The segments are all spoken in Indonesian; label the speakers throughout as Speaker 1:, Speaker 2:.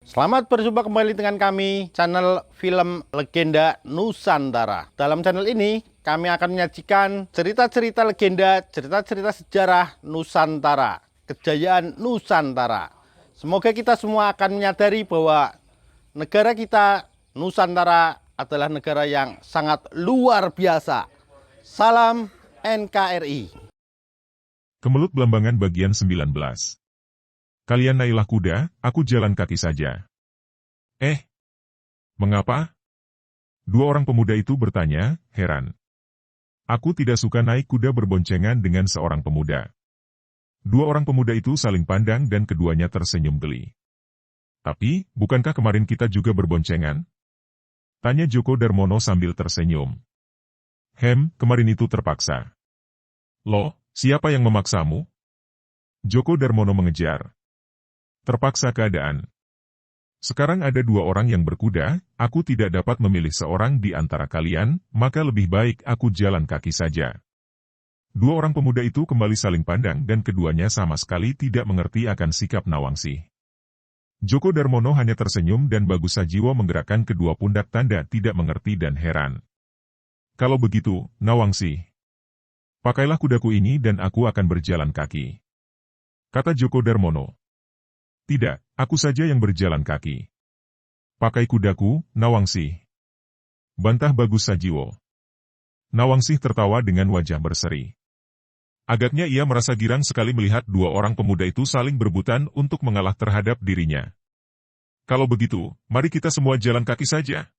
Speaker 1: Selamat berjumpa kembali dengan kami, channel Film Legenda Nusantara. Dalam channel ini, kami akan menyajikan cerita-cerita legenda, cerita-cerita sejarah Nusantara, kejayaan Nusantara. Semoga kita semua akan menyadari bahwa negara kita, Nusantara, adalah negara yang sangat luar biasa. Salam NKRI.
Speaker 2: Kemelut Belambangan bagian 19. Kalian naiklah kuda, aku jalan kaki saja. Mengapa? Dua orang pemuda itu bertanya, heran. Aku tidak suka naik kuda berboncengan dengan seorang pemuda. Dua orang pemuda itu saling pandang dan keduanya tersenyum geli. Tapi, bukankah kemarin kita juga berboncengan? Tanya Djoko Darmono sambil tersenyum. Kemarin itu terpaksa. Loh, siapa yang memaksamu? Djoko Darmono mengejar. Terpaksa keadaan. Sekarang ada dua orang yang berkuda, aku tidak dapat memilih seorang di antara kalian, maka lebih baik aku jalan kaki saja. Dua orang pemuda itu kembali saling pandang dan keduanya sama sekali tidak mengerti akan sikap Nawangsih. Djoko Darmono hanya tersenyum dan Bagus Sajiwo menggerakkan kedua pundak tanda tidak mengerti dan heran. Kalau begitu, Nawangsih, pakailah kudaku ini dan aku akan berjalan kaki. Kata Djoko Darmono. Tidak, aku saja yang berjalan kaki. Pakai kudaku, Nawangsih. Bantah Bagus Sajiwo. Nawangsih tertawa dengan wajah berseri. Agaknya ia merasa girang sekali melihat dua orang pemuda itu saling berebutan untuk mengalah terhadap dirinya. Kalau begitu, mari kita semua jalan kaki saja.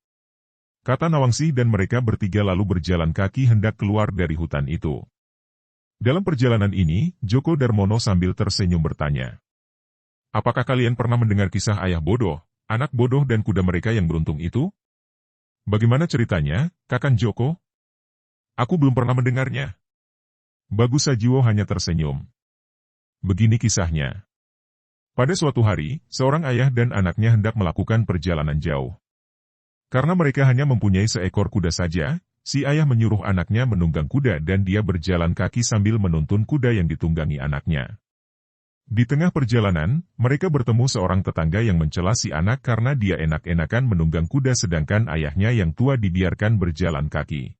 Speaker 2: Kata Nawangsih dan mereka bertiga lalu berjalan kaki hendak keluar dari hutan itu. Dalam perjalanan ini, Djoko Darmono sambil tersenyum bertanya. Apakah kalian pernah mendengar kisah ayah bodoh, anak bodoh dan kuda mereka yang beruntung itu? Bagaimana ceritanya, Kakang Djoko? Aku belum pernah mendengarnya. Bagus Sajiwo hanya tersenyum. Begini kisahnya. Pada suatu hari, seorang ayah dan anaknya hendak melakukan perjalanan jauh. Karena mereka hanya mempunyai seekor kuda saja, si ayah menyuruh anaknya menunggang kuda dan dia berjalan kaki sambil menuntun kuda yang ditunggangi anaknya. Di tengah perjalanan, mereka bertemu seorang tetangga yang mencela si anak karena dia enak-enakan menunggang kuda sedangkan ayahnya yang tua dibiarkan berjalan kaki.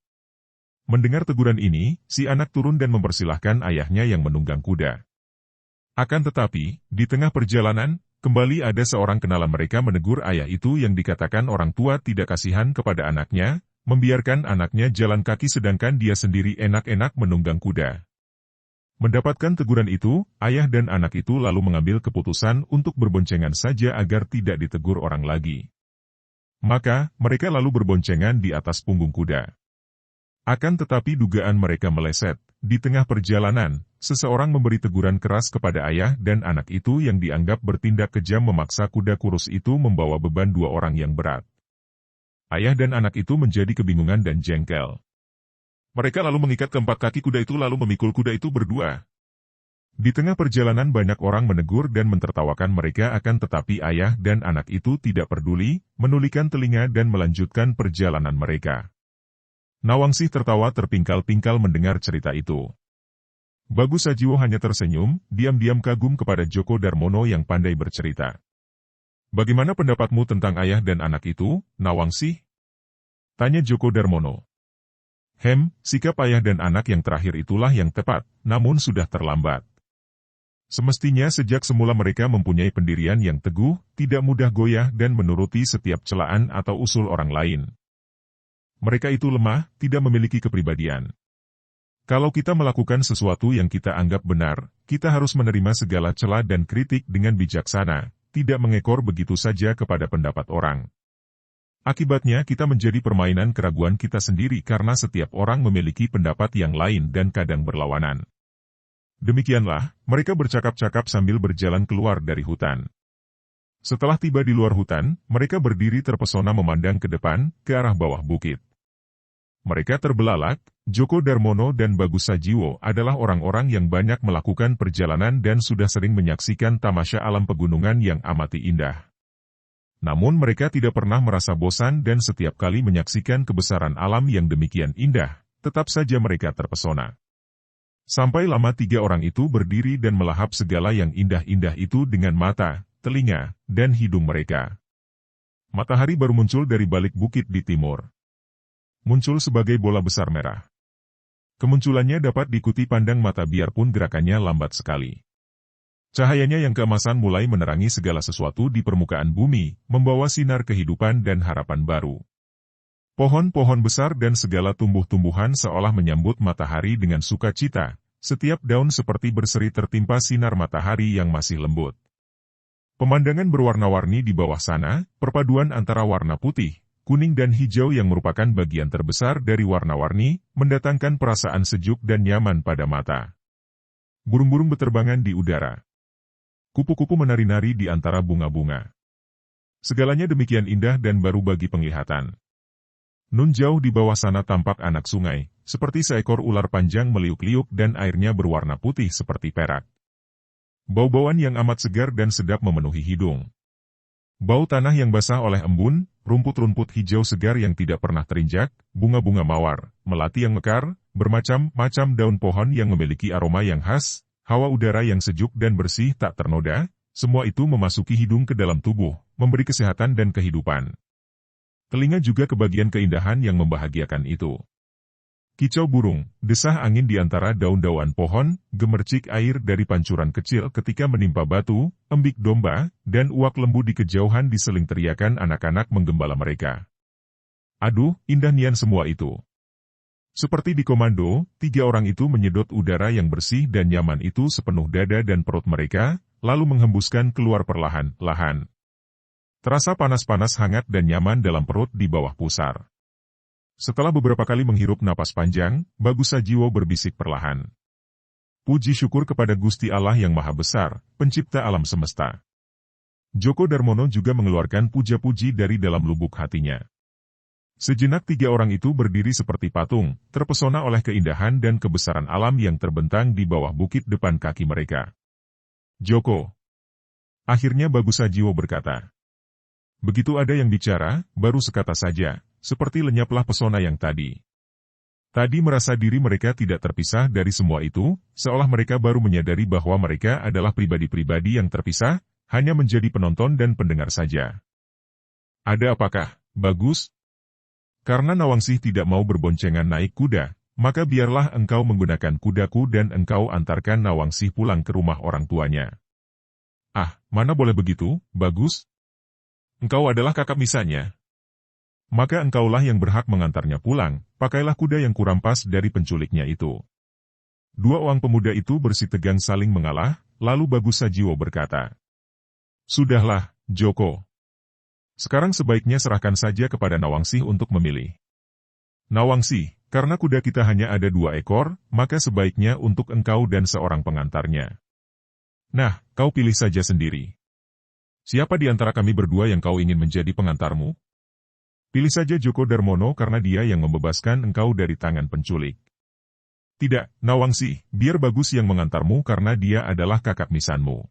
Speaker 2: Mendengar teguran ini, si anak turun dan mempersilahkan ayahnya yang menunggang kuda. Akan tetapi, di tengah perjalanan, kembali ada seorang kenalan mereka menegur ayah itu yang dikatakan orang tua tidak kasihan kepada anaknya, membiarkan anaknya jalan kaki sedangkan dia sendiri enak-enak menunggang kuda. Mendapatkan teguran itu, ayah dan anak itu lalu mengambil keputusan untuk berboncengan saja agar tidak ditegur orang lagi. Maka, mereka lalu berboncengan di atas punggung kuda. Akan tetapi dugaan mereka meleset. Di tengah perjalanan, seseorang memberi teguran keras kepada ayah dan anak itu yang dianggap bertindak kejam memaksa kuda kurus itu membawa beban dua orang yang berat. Ayah dan anak itu menjadi kebingungan dan jengkel. Mereka lalu mengikat keempat kaki kuda itu lalu memikul kuda itu berdua. Di tengah perjalanan banyak orang menegur dan mentertawakan mereka akan tetapi ayah dan anak itu tidak peduli, menulikan telinga dan melanjutkan perjalanan mereka. Nawangsih tertawa terpingkal-pingkal mendengar cerita itu. Bagus Sajiwo hanya tersenyum, diam-diam kagum kepada Djoko Darmono yang pandai bercerita. Bagaimana pendapatmu tentang ayah dan anak itu, Nawangsih? Tanya Djoko Darmono. Sikap ayah dan anak yang terakhir itulah yang tepat, namun sudah terlambat. Semestinya sejak semula mereka mempunyai pendirian yang teguh, tidak mudah goyah dan menuruti setiap celaan atau usul orang lain. Mereka itu lemah, tidak memiliki kepribadian. Kalau kita melakukan sesuatu yang kita anggap benar, kita harus menerima segala celah dan kritik dengan bijaksana, tidak mengekor begitu saja kepada pendapat orang. Akibatnya kita menjadi permainan keraguan kita sendiri karena setiap orang memiliki pendapat yang lain dan kadang berlawanan. Demikianlah, mereka bercakap-cakap sambil berjalan keluar dari hutan. Setelah tiba di luar hutan, mereka berdiri terpesona memandang ke depan, ke arah bawah bukit. Mereka terbelalak, Djoko Darmono dan Bagus Sajiwo adalah orang-orang yang banyak melakukan perjalanan dan sudah sering menyaksikan tamasya alam pegunungan yang amati indah. Namun mereka tidak pernah merasa bosan dan setiap kali menyaksikan kebesaran alam yang demikian indah, tetap saja mereka terpesona. Sampai lama tiga orang itu berdiri dan melahap segala yang indah-indah itu dengan mata, telinga, dan hidung mereka. Matahari baru muncul dari balik bukit di timur. Muncul sebagai bola besar merah. Kemunculannya dapat diikuti pandang mata biarpun gerakannya lambat sekali. Cahayanya yang keemasan mulai menerangi segala sesuatu di permukaan bumi, membawa sinar kehidupan dan harapan baru. Pohon-pohon besar dan segala tumbuh-tumbuhan seolah menyambut matahari dengan sukacita, setiap daun seperti berseri tertimpa sinar matahari yang masih lembut. Pemandangan berwarna-warni di bawah sana, perpaduan antara warna putih, kuning dan hijau yang merupakan bagian terbesar dari warna-warni, mendatangkan perasaan sejuk dan nyaman pada mata. Burung-burung beterbangan di udara. Kupu-kupu menari-nari di antara bunga-bunga. Segalanya demikian indah dan baru bagi penglihatan. Nun jauh di bawah sana tampak anak sungai, seperti seekor ular panjang meliuk-liuk dan airnya berwarna putih seperti perak. Bau-bauan yang amat segar dan sedap memenuhi hidung. Bau tanah yang basah oleh embun, rumput-rumput hijau segar yang tidak pernah terinjak, bunga-bunga mawar, melati yang mekar, bermacam-macam daun pohon yang memiliki aroma yang khas, hawa udara yang sejuk dan bersih tak ternoda, semua itu memasuki hidung ke dalam tubuh, memberi kesehatan dan kehidupan. Telinga juga kebagian keindahan yang membahagiakan itu. Kicau burung, desah angin di antara daun-daunan pohon, gemercik air dari pancuran kecil ketika menimpa batu, embik domba, dan uak lembu di kejauhan diseling teriakan anak-anak menggembala mereka. Aduh, indah nian semua itu. Seperti di komando, 3 orang itu menyedot udara yang bersih dan nyaman itu sepenuh dada dan perut mereka, lalu menghembuskan keluar perlahan-lahan. Terasa panas-panas hangat dan nyaman dalam perut di bawah pusar. Setelah beberapa kali menghirup napas panjang, Bagus Sajiwo berbisik perlahan. Puji syukur kepada Gusti Allah yang Maha Besar, pencipta alam semesta. Djoko Darmono juga mengeluarkan puja-puji dari dalam lubuk hatinya. Sejenak 3 orang itu berdiri seperti patung, terpesona oleh keindahan dan kebesaran alam yang terbentang di bawah bukit depan kaki mereka. Joko. Akhirnya Bagus Sajiwo berkata. Begitu ada yang bicara, baru sekata saja, seperti lenyaplah pesona yang tadi. Tadi merasa diri mereka tidak terpisah dari semua itu, seolah mereka baru menyadari bahwa mereka adalah pribadi-pribadi yang terpisah, hanya menjadi penonton dan pendengar saja. Ada apakah, Bagus? Karena Nawangsih tidak mau berboncengan naik kuda, maka biarlah engkau menggunakan kudaku dan engkau antarkan Nawangsih pulang ke rumah orang tuanya. Ah, mana boleh begitu, Bagus? Engkau adalah kakak misannya. Maka engkaulah yang berhak mengantarnya pulang, pakailah kuda yang kurampas dari penculiknya itu. 2 orang pemuda itu bersitegang saling mengalah, lalu Bagus Sajiwo berkata. Sudahlah, Joko. Sekarang sebaiknya serahkan saja kepada Nawangsih untuk memilih. Nawangsih, karena kuda kita hanya ada 2 ekor, maka sebaiknya untuk engkau dan seorang pengantarnya. Nah, kau pilih saja sendiri. Siapa di antara kami berdua yang kau ingin menjadi pengantarmu? Pilih saja Djoko Darmono karena dia yang membebaskan engkau dari tangan penculik. Tidak, Nawangsih, biar Bagus yang mengantarmu karena dia adalah kakak misanmu.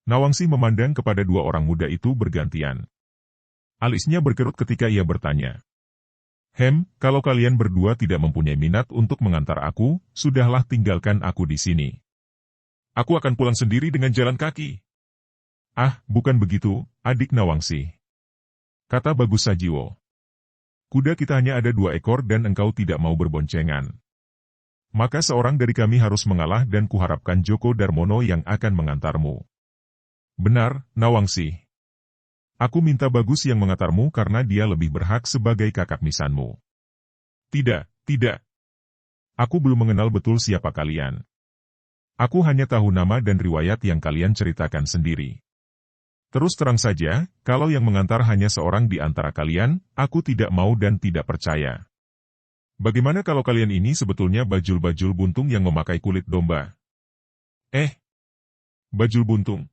Speaker 2: Nawangsih memandang kepada 2 orang muda itu bergantian. Alisnya berkerut ketika ia bertanya. Kalau kalian berdua tidak mempunyai minat untuk mengantar aku, sudahlah tinggalkan aku di sini. Aku akan pulang sendiri dengan jalan kaki. Ah, bukan begitu, adik Nawangsih. Kata Bagus Sajiwo. Kuda kita hanya ada 2 ekor dan engkau tidak mau berboncengan. Maka seorang dari kami harus mengalah dan kuharapkan Djoko Darmono yang akan mengantarmu. Benar, Nawangsih. Aku minta Bagus yang mengantarmu karena dia lebih berhak sebagai kakak misanmu. Tidak. Aku belum mengenal betul siapa kalian. Aku hanya tahu nama dan riwayat yang kalian ceritakan sendiri. Terus terang saja, kalau yang mengantar hanya seorang di antara kalian, aku tidak mau dan tidak percaya. Bagaimana kalau kalian ini sebetulnya bajul-bajul buntung yang memakai kulit domba? Bajul buntung?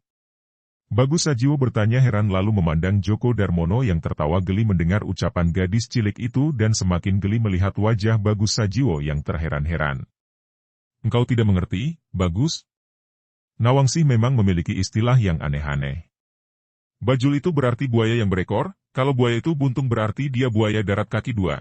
Speaker 2: Bagus Sajiwo bertanya heran lalu memandang Djoko Darmono yang tertawa geli mendengar ucapan gadis cilik itu dan semakin geli melihat wajah Bagus Sajiwo yang terheran-heran. Engkau tidak mengerti, Bagus? Nawangsih memang memiliki istilah yang aneh-aneh. Bajul itu berarti buaya yang berekor, kalau buaya itu buntung berarti dia buaya darat kaki 2.